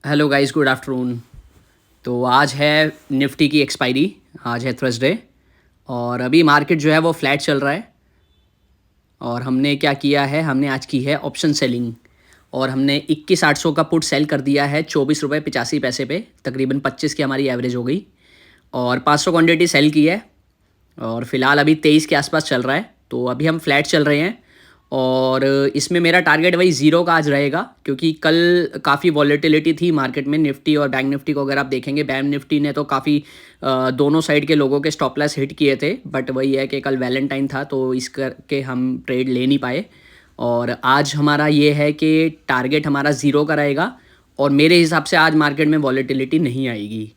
Hello guys, good afternoon. तो आज है निफ्टी की एक्सपायरी। आज है थर्सडे और अभी मार्केट जो है वो फ्लैट चल रहा है। और हमने क्या किया है, हमने आज की है ऑप्शन सेलिंग। और हमने 21,800 का पुट सेल कर दिया है 24 रुपये 85 पैसे पे। तकरीबन 25 की हमारी एवरेज हो गई और 500 क्वान्टिटी सेल की है। और फिलहाल अभी 23 के आसपास चल रहा है, तो अभी हम फ्लैट चल रहे हैं। और इसमें मेरा टारगेट वही ज़ीरो का आज रहेगा, क्योंकि कल काफ़ी वॉलेटिलिटी थी मार्केट में। निफ्टी और बैंक निफ्टी को अगर आप देखेंगे, बैंक निफ्टी ने तो काफ़ी दोनों साइड के लोगों के स्टॉप लॉस हिट किए थे। बट वही है कि कल वैलेंटाइन था, तो इस करके हम ट्रेड ले नहीं पाए। और आज हमारा ये है कि टारगेट हमारा ज़ीरो का रहेगा। और मेरे हिसाब से आज मार्केट में वॉलेटिलिटी नहीं आएगी।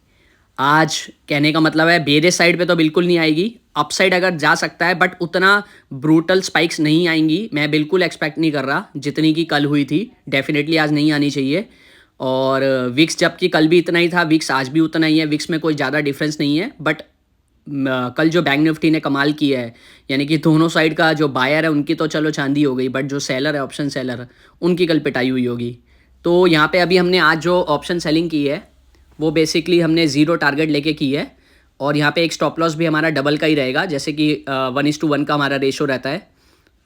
आज कहने का मतलब है बेरिश साइड पे तो बिल्कुल नहीं आएगी। अपसाइड अगर जा सकता है, बट उतना ब्रूटल स्पाइक्स नहीं आएंगी। मैं बिल्कुल एक्सपेक्ट नहीं कर रहा जितनी की कल हुई थी। डेफिनेटली आज नहीं आनी चाहिए। और विक्स जबकि कल भी इतना ही था, विक्स आज भी उतना ही है। विक्स में कोई ज़्यादा डिफरेंस नहीं है। बट कल जो बैंक निफ्टी ने कमाल किया है, यानी कि दोनों साइड का जो बायर है उनकी तो चलो चांदी हो गई, बट जो सेलर है, ऑप्शन सेलर, उनकी कल पिटाई हुई होगी। तो यहाँ पे अभी हमने आज जो ऑप्शन सेलिंग की है वो बेसिकली हमने ज़ीरो टारगेट लेके की है। और यहाँ पे एक स्टॉप लॉस भी हमारा डबल का ही रहेगा, जैसे कि 1:1 का हमारा रेशो रहता है।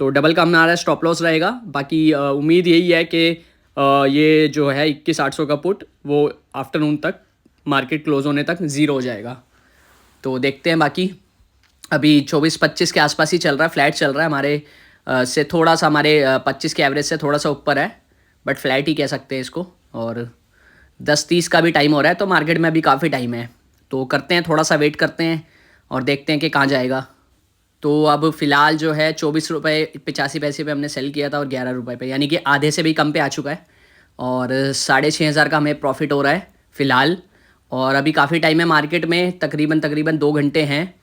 तो डबल का हमारा स्टॉप लॉस रहेगा। बाकी उम्मीद यही है कि ये जो है 21,800 का पुट वो आफ्टरनून तक, मार्केट क्लोज होने तक ज़ीरो हो जाएगा। तो देखते हैं। बाकी अभी 24-25 के आसपास ही चल रहा है, फ्लैट चल रहा है हमारे से थोड़ा सा, हमारे 25 के एवरेज से थोड़ा सा ऊपर है। बट फ्लैट ही कह सकते हैं इसको। और 10:30 का भी टाइम हो रहा है, तो मार्केट में अभी काफ़ी टाइम है। तो करते हैं, थोड़ा सा वेट करते हैं और देखते हैं कि कहाँ जाएगा। तो अब फ़िलहाल जो है 24 रुपये 85 पैसे पे हमने सेल किया था और 11 रुपये पे, यानी कि आधे से भी कम पे आ चुका है। और 6,500 का हमें प्रॉफिट हो रहा है फ़िलहाल। और अभी काफ़ी टाइम है मार्केट में, तकरीबन तकरीबन 2 घंटे हैं।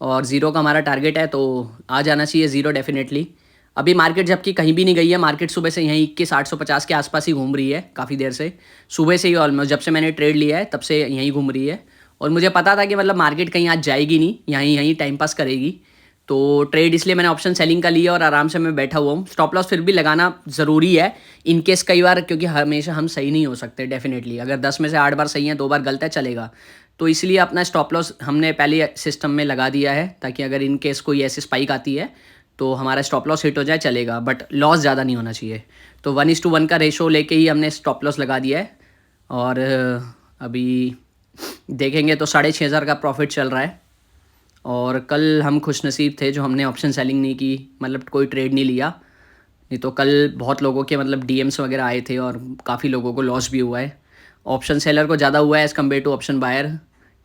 और ज़ीरो का हमारा टारगेट है, तो आ जाना चाहिए ज़ीरो डेफिनेटली। अभी मार्केट जबकि कहीं भी नहीं गई है, मार्केट सुबह से यहीं 21,850 के आसपास ही घूम रही है काफ़ी देर से। सुबह से ही ऑलमोस्ट, जब से मैंने ट्रेड लिया है तब से यहीं घूम रही है। और मुझे पता था कि मतलब मार्केट कहीं आज जाएगी नहीं, यहीं यहीं टाइम पास करेगी। तो ट्रेड इसलिए मैंने ऑप्शन सेलिंग का लिया और आराम से मैं बैठा हुआ हूँ। स्टॉप लॉस फिर भी लगाना ज़रूरी है इन केस कई बार, क्योंकि हमेशा हम सही नहीं हो सकते डेफिनेटली। अगर 10 में से 8 बार सही है, 2 बार गलत है, चलेगा। तो इसलिए अपना स्टॉप लॉस हमने पहले सिस्टम में लगा दिया है, ताकि अगर इन केस कोई ऐसी स्पाइक आती है तो हमारा स्टॉप लॉस हिट हो जाए, चलेगा। बट लॉस ज़्यादा नहीं होना चाहिए। तो 1:1 का रेशो लेके ही हमने स्टॉप लॉस लगा दिया है। और अभी देखेंगे तो 6,500 का प्रॉफिट चल रहा है। और कल हम खुश नसीब थे जो हमने ऑप्शन सेलिंग नहीं की, मतलब कोई ट्रेड नहीं लिया। नहीं तो कल बहुत लोगों के मतलब डीएम्स वगैरह आए थे और काफ़ी लोगों को लॉस भी हुआ है। ऑप्शन सेलर को ज़्यादा हुआ है as compared to option buyer,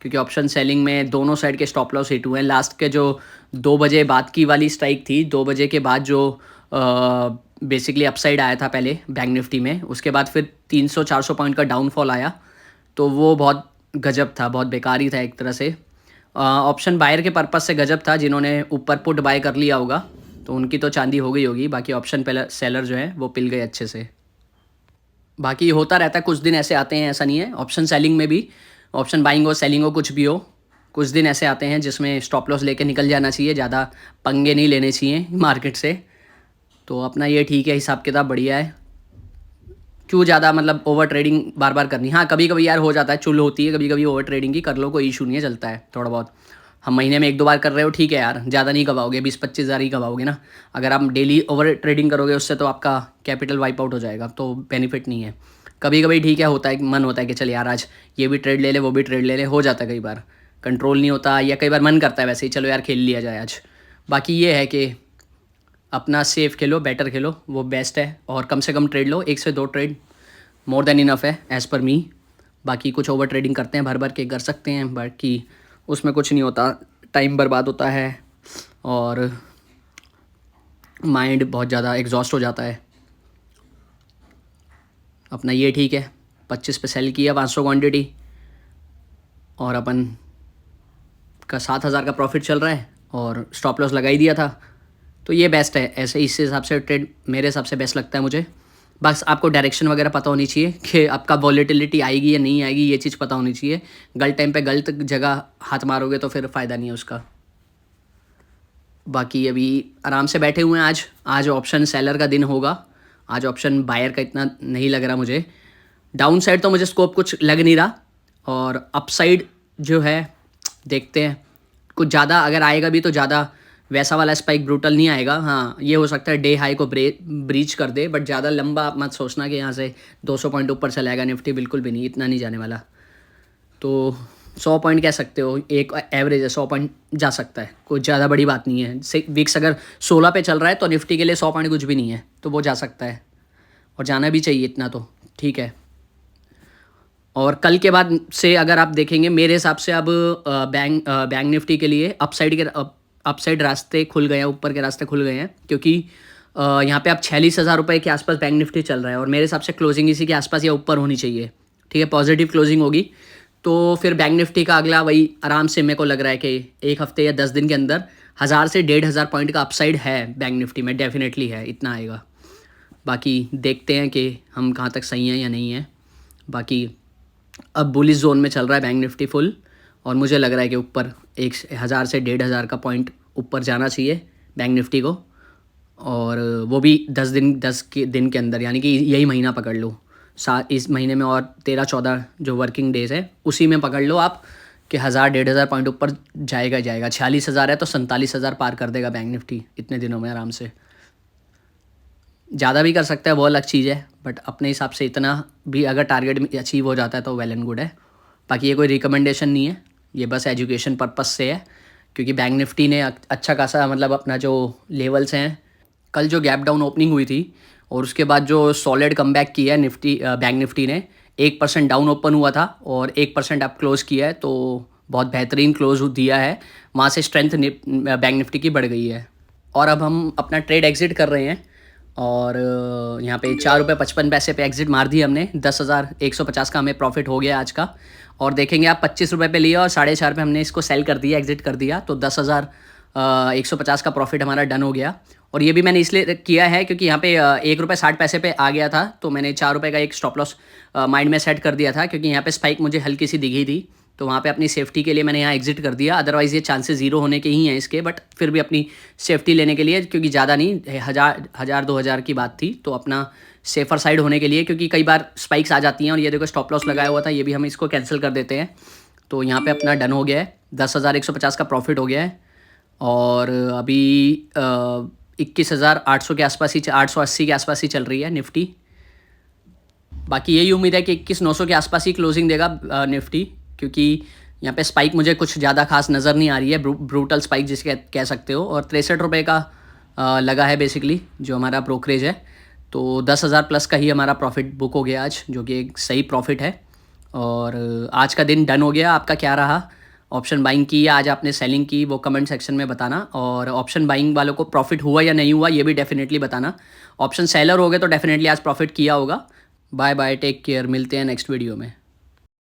क्योंकि ऑप्शन सेलिंग में दोनों साइड के स्टॉप लॉस हिट हुए हैं। लास्ट के जो 2 बजे बाद की वाली स्ट्राइक थी, 2 बजे के बाद जो बेसिकली अपसाइड आया था पहले बैंक निफ्टी में, उसके बाद फिर 300-400 पॉइंट का डाउनफॉल आया। तो वो बहुत गजब था, बहुत बेकार ही था एक तरह से। ऑप्शन बायर के पर्पस से गजब था, जिन्होंने ऊपर पुट बाय कर लिया होगा तो उनकी तो चांदी हो गई होगी। बाकी ऑप्शन सेलर जो है वो पिल गए अच्छे से। बाकी होता रहता है, कुछ दिन ऐसे आते हैं, ऐसा नहीं है। ऑप्शन सेलिंग में भी, ऑप्शन बाइंग हो सेलिंग हो कुछ भी हो, कुछ दिन ऐसे आते हैं जिसमें स्टॉप लॉस लेके निकल जाना चाहिए। ज़्यादा पंगे नहीं लेने चाहिए मार्केट से। तो अपना ये ठीक है, हिसाब किताब बढ़िया है। क्यों ज़्यादा मतलब ओवर ट्रेडिंग बार बार करनी। हाँ, कभी कभी यार हो जाता है, चुल होती है कभी कभी ओवर ट्रेडिंग की, कर लो, कोई इशू नहीं है, चलता है थोड़ा बहुत। हम महीने में 1-2 बार कर रहे हो, ठीक है यार, ज़्यादा नहीं कमाओगे, 20-25 हज़ार ही कमाओगे ना। अगर आप डेली ओवर ट्रेडिंग करोगे उससे तो आपका कैपिटल वाइप आउट हो जाएगा, तो बेनिफिट नहीं है। कभी कभी ठीक है, होता है, मन होता है कि चल यार आज ये भी ट्रेड ले ले, वो भी ट्रेड ले ले, हो जाता है कई बार। कंट्रोल नहीं होता, या कई बार मन करता है वैसे ही, चलो यार खेल लिया जाए आज। बाकी ये है कि अपना सेफ खेलो, बेटर खेलो, वो बेस्ट है। और कम से कम ट्रेड लो, 1 से 2 ट्रेड मोर देन इनफ है एज़ पर मी। बाकी कुछ ओवर ट्रेडिंग करते हैं, भर भर के कर सकते हैं, बाकी उसमें कुछ नहीं होता, टाइम बर्बाद होता है और माइंड बहुत ज़्यादा एग्जॉस्ट हो जाता है। अपना ये ठीक है, 25 पे सेल किया 500 क्वान्टिटी और अपन का 7,000 का प्रॉफिट चल रहा है और स्टॉप लॉस लगा ही दिया था। तो ये बेस्ट है, ऐसे इस हिसाब से ट्रेड मेरे हिसाब से बेस्ट लगता है मुझे। बस आपको डायरेक्शन वगैरह पता होनी चाहिए कि आपका वॉलेटिलिटी आएगी या नहीं आएगी, ये चीज़ पता होनी चाहिए। गलत टाइम पे गलत जगह हाथ मारोगे तो फिर फ़ायदा नहीं है उसका। बाकी अभी आराम से बैठे हुए हैं। आज आज ऑप्शन सेलर का दिन होगा, आज ऑप्शन बायर का इतना नहीं लग रहा मुझे। डाउन साइड तो मुझे स्कोप कुछ लग नहीं रहा, और अप साइड जो है देखते हैं, कुछ ज़्यादा अगर आएगा भी तो ज़्यादा वैसा वाला स्पाइक ब्रूटल नहीं आएगा। हाँ, ये हो सकता है डे हाई को ब्रीच कर दे, बट ज़्यादा लंबा आप मत सोचना कि यहाँ से 200 पॉइंट ऊपर चलाएगा निफ्टी, बिल्कुल भी नहीं, इतना नहीं जाने वाला। तो 100 पॉइंट कह सकते हो, एक एवरेज है, 100 पॉइंट जा सकता है, कुछ ज़्यादा बड़ी बात नहीं है। विक्स अगर 16 पे चल रहा है तो निफ्टी के लिए 100 पॉइंट कुछ भी नहीं है, तो वो जा सकता है और जाना भी चाहिए इतना, तो ठीक है। और कल के बाद से अगर आप देखेंगे मेरे हिसाब से, अब बैंक निफ्टी के लिए अपसाइड रास्ते खुल गए हैं, ऊपर के रास्ते खुल गए हैं, क्योंकि यहाँ पे अब 46,000 रुपये के आसपास बैंक निफ्टी चल रहा है, और मेरे हिसाब से क्लोजिंग इसी के आसपास या ऊपर होनी चाहिए। ठीक है, पॉजिटिव क्लोजिंग होगी तो फिर बैंक निफ्टी का अगला वही आराम से, मेरे को लग रहा है कि एक हफ्ते या 10 दिन के अंदर 1000 से 1500 पॉइंट का अपसाइड है बैंक निफ्टी में, डेफिनेटली है, इतना आएगा। बाकी देखते हैं कि हम कहाँ तक सही हैं या नहीं हैं। बाकी अब बुलिश जोन में चल रहा है बैंक निफ्टी फुल, और मुझे लग रहा है कि ऊपर 1000 से 1500 का पॉइंट ऊपर जाना चाहिए बैंक निफ्टी को, और वो भी 10 दिन के अंदर, यानी कि यही महीना पकड़ लो, इस महीने में और 13-14 जो वर्किंग डेज है उसी में पकड़ लो आप कि 1000-1500 पॉइंट ऊपर जाएगा। 46,000 है तो 47,000 पार कर देगा बैंक निफ्टी इतने दिनों में आराम से। ज़्यादा भी कर सकता है, वो अलग चीज़ है, बट अपने हिसाब से इतना भी अगर टारगेट अचीव हो जाता है तो वेल एंड गुड है। बाकी ये कोई रिकमेंडेशन नहीं है, ये बस एजुकेशन पर्पस से है, क्योंकि बैंक निफ्टी ने अच्छा खासा मतलब अपना जो लेवल्स हैं, कल जो गैप डाउन ओपनिंग हुई थी और उसके बाद जो सॉलिड कमबैक किया है बैंक निफ्टी ने, 1% डाउन ओपन हुआ था और 1% अब क्लोज़ किया है, तो बहुत बेहतरीन क्लोज दिया है, वहाँ से स्ट्रेंथ बैंक निफ्टी की बढ़ गई है। और अब हम अपना ट्रेड एग्जिट कर रहे हैं, और यहाँ पे 4 रुपये 55 पैसे पे एग्जिट मार दी हमने। 10,150 का हमें प्रॉफिट हो गया आज का। और देखेंगे आप 25 रुपये पे लिया और 4.5 पे हमने इसको सेल कर दिया, एग्जिट कर दिया, तो 10,150 का प्रॉफिट हमारा डन हो गया। और ये भी मैंने इसलिए किया है क्योंकि यहाँ पे 1 रुपये 60 पैसे पे आ गया था, तो मैंने 4 रुपये का एक स्टॉप लॉस माइंड में सेट कर दिया था, क्योंकि यहाँ पे स्पाइक मुझे हल्की सी दिखी थी, तो वहाँ पे अपनी सेफ्टी के लिए मैंने यहाँ एग्जिट कर दिया। अदरवाइज़ ये चांसेस ज़ीरो होने के ही हैं इसके, बट फिर भी अपनी सेफ्टी लेने के लिए, क्योंकि ज़्यादा नहीं, 1000-2000 की बात थी, तो अपना सेफ़र साइड होने के लिए, क्योंकि कई बार स्पाइक्स आ जाती हैं। और ये देखो स्टॉप लॉस लगाया हुआ था, ये भी हम इसको कैंसिल कर देते हैं। तो यहाँ पे अपना डन हो गया है, 10,150 का प्रॉफिट हो गया है। और अभी 21,800 के आसपास ही, 880 के आसपास ही चल रही है निफ्टी। बाकी यही उम्मीद है कि 21,900 के आसपास ही क्लोजिंग देगा निफ्टी, क्योंकि यहाँ पे स्पाइक मुझे कुछ ज़्यादा खास नज़र नहीं आ रही है, ब्रूटल स्पाइक जिसके कह सकते हो। और 63 रुपये का लगा है बेसिकली जो हमारा ब्रोकरेज है, तो 10,000 प्लस का ही हमारा प्रॉफिट बुक हो गया आज, जो कि एक सही प्रॉफिट है। और आज का दिन डन हो गया। आपका क्या रहा, ऑप्शन बाइंग की या आज आपने सेलिंग की, वो कमेंट सेक्शन में बताना। और ऑप्शन बाइंग वालों को प्रॉफिट हुआ या नहीं हुआ ये भी डेफिनेटली बताना। ऑप्शन सेलर हो गए तो डेफिनेटली आज प्रॉफिट किया होगा। बाय बाय, टेक केयर, मिलते हैं नेक्स्ट वीडियो में।